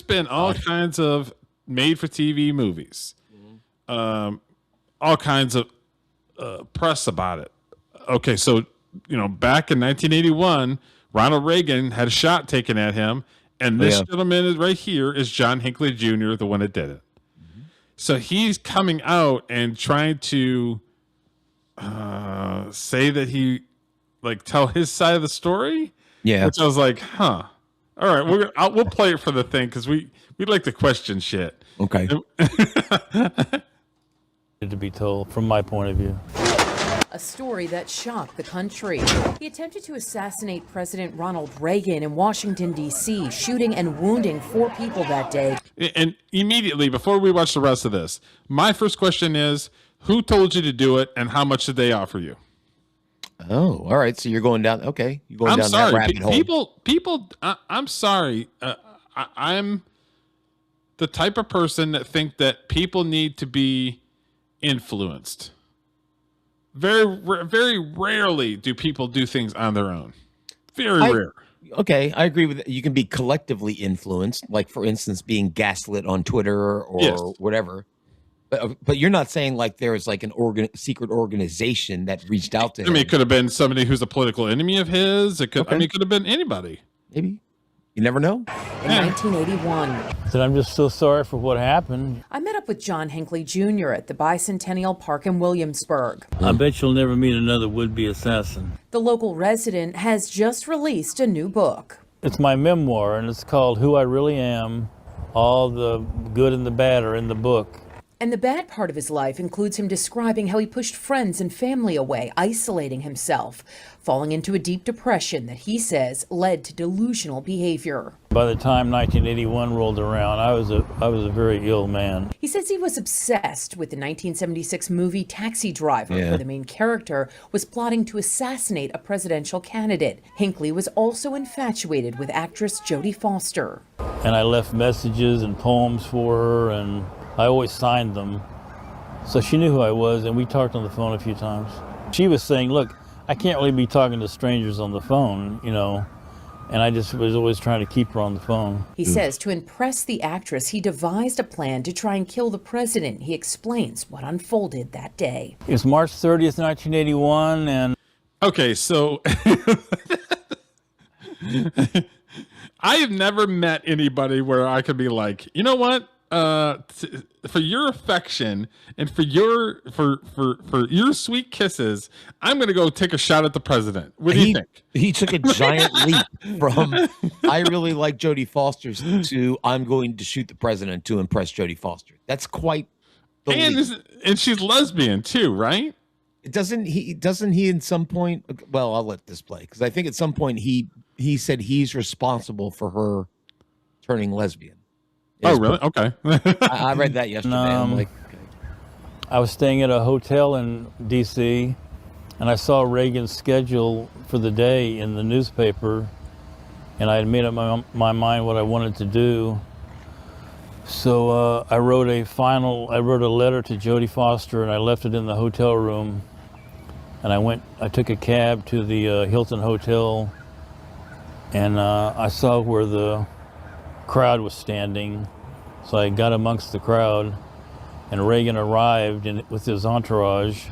been all kinds of made-for-TV movies, all kinds of press about it. Okay, so back in 1981, Ronald Reagan had a shot taken at him, and this gentleman is right here is John Hinckley Jr., the one that did it. So he's coming out and trying to say that he tell his side of the story. Yeah, which I was like, huh. All right, we'll play it for the thing because we like to question shit. Okay. To be told from my point of view. A story that shocked the country. He attempted to assassinate President Ronald Reagan in Washington, D.C., shooting and wounding 4 people that day. And immediately, before we watch the rest of this, my first question is, who told you to do it and how much did they offer you? Oh, all right. So you're going down. Okay. You're going down that rabbit hole. People, I'm sorry. I'm the type of person that think that people need to be influenced. Very, very rarely do people do things on their own. Very rare. Okay, I agree with that. You can be collectively influenced, like for instance, being gaslit on Twitter or whatever. But you're not saying there's an secret organization that reached out to him. I mean, it could have been somebody who's a political enemy of his. It could. Okay. I mean, it could have been anybody. Maybe. You never know. In 1981. Said, I'm just so sorry for what happened. I met up with John Hinckley Jr. at the Bicentennial Park in Williamsburg. I bet you'll never meet another would-be assassin. The local resident has just released a new book. It's my memoir, and it's called Who I Really Am. All the good and the bad are in the book. And the bad part of his life includes him describing how he pushed friends and family away, isolating himself, falling into a deep depression that he says led to delusional behavior. By the time 1981 rolled around, I was a very ill man. He says he was obsessed with the 1976 movie Taxi Driver, where the main character was plotting to assassinate a presidential candidate. Hinckley was also infatuated with actress Jodie Foster. And I left messages and poems for her, and I always signed them. So she knew who I was, and we talked on the phone a few times. She was saying, look, I can't really be talking to strangers on the phone, and I just was always trying to keep her on the phone. He says to impress the actress, he devised a plan to try and kill the president. He explains what unfolded that day. It was March 30th, 1981, and... Okay, so... I have never met anybody where I could be like, you know what? For your affection and for your sweet kisses, I'm gonna go take a shot at the president. What do you think? He took a giant leap from I really like Jodie Foster's to I'm going to shoot the president to impress Jodie Foster. That's quite the leap. And she's lesbian too, right? Doesn't he in some point? Well, I'll let this play because I think at some point he said he's responsible for her turning lesbian. Oh, really? Okay. I read that yesterday. I'm like, okay. I was staying at a hotel in D.C., and I saw Reagan's schedule for the day in the newspaper, and I had made up my mind what I wanted to do. So I wrote a letter to Jodie Foster, and I left it in the hotel room. And I took a cab to the Hilton Hotel, and I saw where the crowd was standing, so I got amongst the crowd, and Reagan arrived with his entourage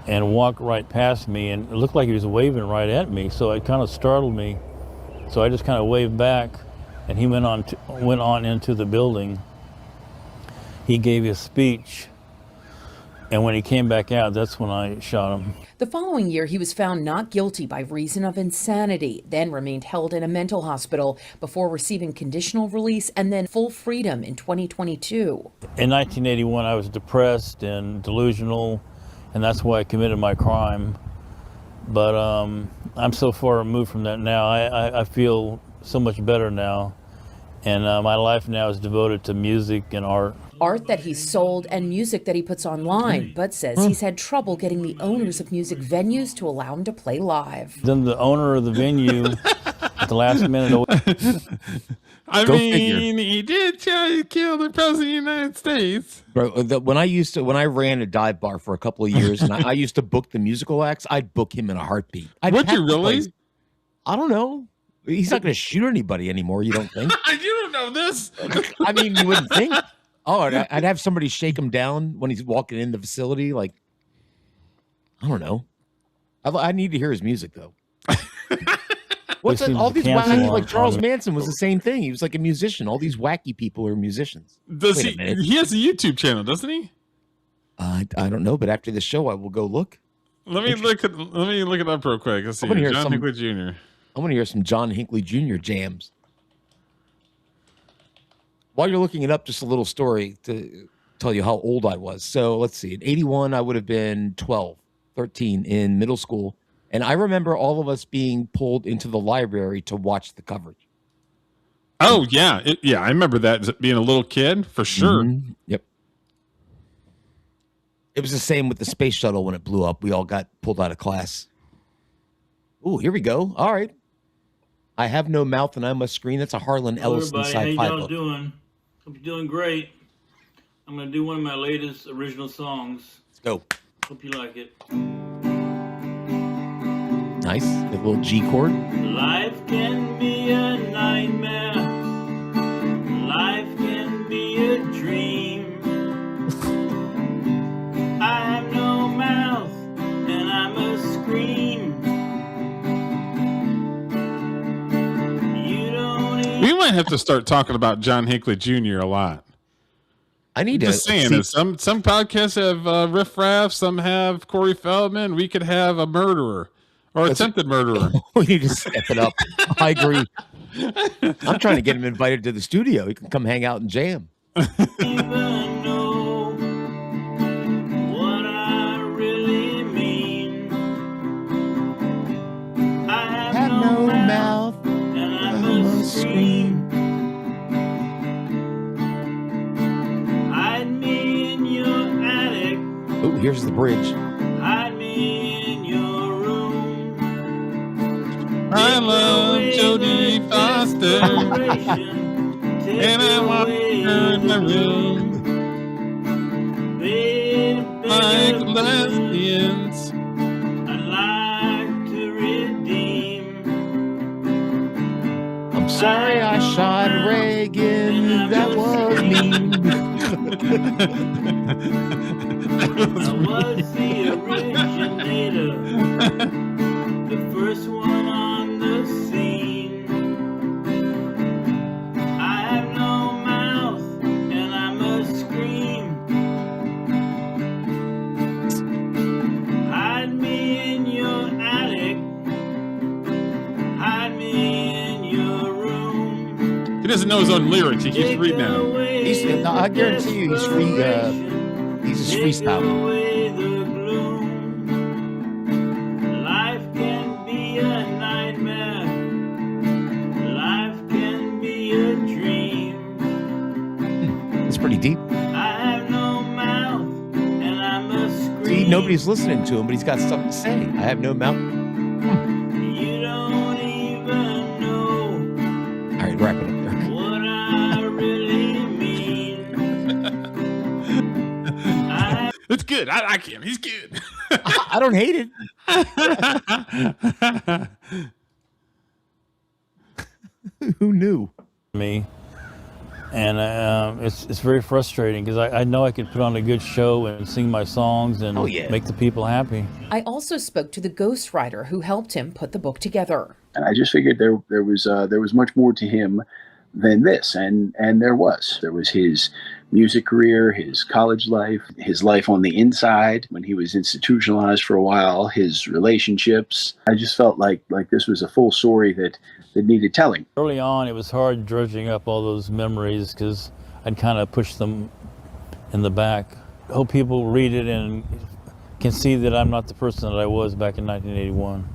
and walked right past me, and it looked like he was waving right at me, so it kind of startled me. So I just kind of waved back, and he went on into the building. He gave his speech, and when he came back out, that's when I shot him. The following year, he was found not guilty by reason of insanity, then remained held in a mental hospital before receiving conditional release and then full freedom in 2022. In 1981, I was depressed and delusional, and that's why I committed my crime. But I'm so far removed from that now. I feel so much better now, and my life now is devoted to music and art. Art that he's sold and music that he puts online, but says he's had trouble getting the owners of music venues to allow him to play live. Then the owner of the venue at the last minute. He did try to kill the president of the United States. Bro, when I ran a dive bar for a couple of years, and I used to book the musical acts, I'd book him in a heartbeat. Would you really? I don't know. He's not going to shoot anybody anymore, you don't think? You don't know this. I mean, you wouldn't think. Oh, I'd have somebody shake him down when he's walking in the facility. Like, I don't know. I need to hear his music, though. What's all these wacky, like Charles Manson was the same thing. He was like a musician. All these wacky people are musicians. Does he has a YouTube channel, doesn't he? I don't know, but after the show, I will go look. Let me look it up real quick. Let's see. John Hinckley Jr. I want to hear some John Hinckley Jr. jams. While you're looking it up, just a little story to tell you how old I was. So let's see. In 81, I would have been 12, 13 in middle school. And I remember all of us being pulled into the library to watch the coverage. Oh, yeah. I remember that being a little kid, for sure. Mm-hmm. Yep. It was the same with the space shuttle when it blew up. We all got pulled out of class. Ooh, here we go. All right. I Have No Mouth and I Must Scream. That's a Harlan Ellison sci-fi book. How y'all doing? Hope you're doing great. I'm going to do one of my latest original songs. Let's go. Hope you like it. Nice. A little G chord. Life can be a nightmare. Life can be a dream. I have no mouth and I must scream. We might have to start talking about John Hinckley Jr. a lot. I need to. Just saying, some podcasts have Riff Raff, some have Corey Feldman. We could have a murderer or attempted murderer. We need to step it up. I agree. I'm trying to get him invited to the studio. He can come hang out and jam. Scream. Hide me in your attic. Oh, here's the bridge. Hide me in your room. I love Jodie Foster, and I want her in my room. Like lesbians, I'd like to redeem. I'm sorry I shot Reagan. That was mean. I was the originator, the first one on the scene. I have no mouth and I must scream. Hide me in your attic. Hide me in your room. He doesn't know his own lyrics. He keeps reading them. I guarantee you he's free. He's just freestyling. Life can be a nightmare. Life can be a dream. It's pretty deep. I have no mouth and I must scream. See, nobody's listening to him, but he's got something to say. I have no mouth. You don't even know. All right, wrap it up there. What I really mean. It's good. I like him. He's good. I don't hate it. Who knew? Me. And it's very frustrating because I know I could put on a good show and sing my songs and make the people happy. I also spoke to the ghostwriter who helped him put the book together. And I just figured there was much more to him than this, and there was his music career, his college life, his life on the inside when he was institutionalized for a while, his relationships. I just felt like this was a full story that needed telling. Early on, it was hard dredging up all those memories because I'd kind of push them in the back. I hope people read it and can see that I'm not the person that I was back in 1981.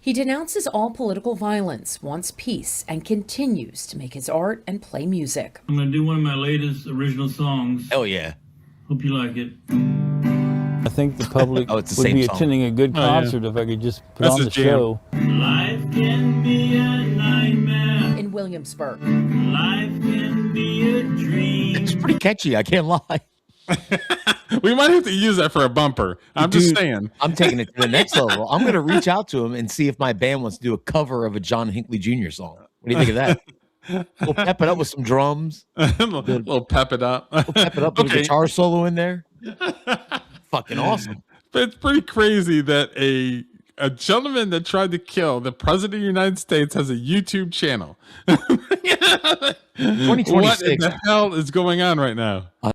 He denounces all political violence, wants peace, and continues to make his art and play music. I'm going to do one of my latest original songs. Oh, yeah. Hope you like it. I think the public would be attending a good concert if I could just put on the show. Life can be a nightmare. In Williamsburg. Life can be a dream. It's pretty catchy, I can't lie. We might have to use that for a bumper. I'm just saying. I'm taking it to the next level. I'm going to reach out to him and see if my band wants to do a cover of a John Hinckley Jr. song. What do you think of that? We'll pep it up with some drums. We'll pep it up. We'll pep it up with a guitar solo in there. Fucking awesome. But it's pretty crazy that a gentleman that tried to kill the president of the United States has a YouTube channel. 2026. What in the hell is going on right now?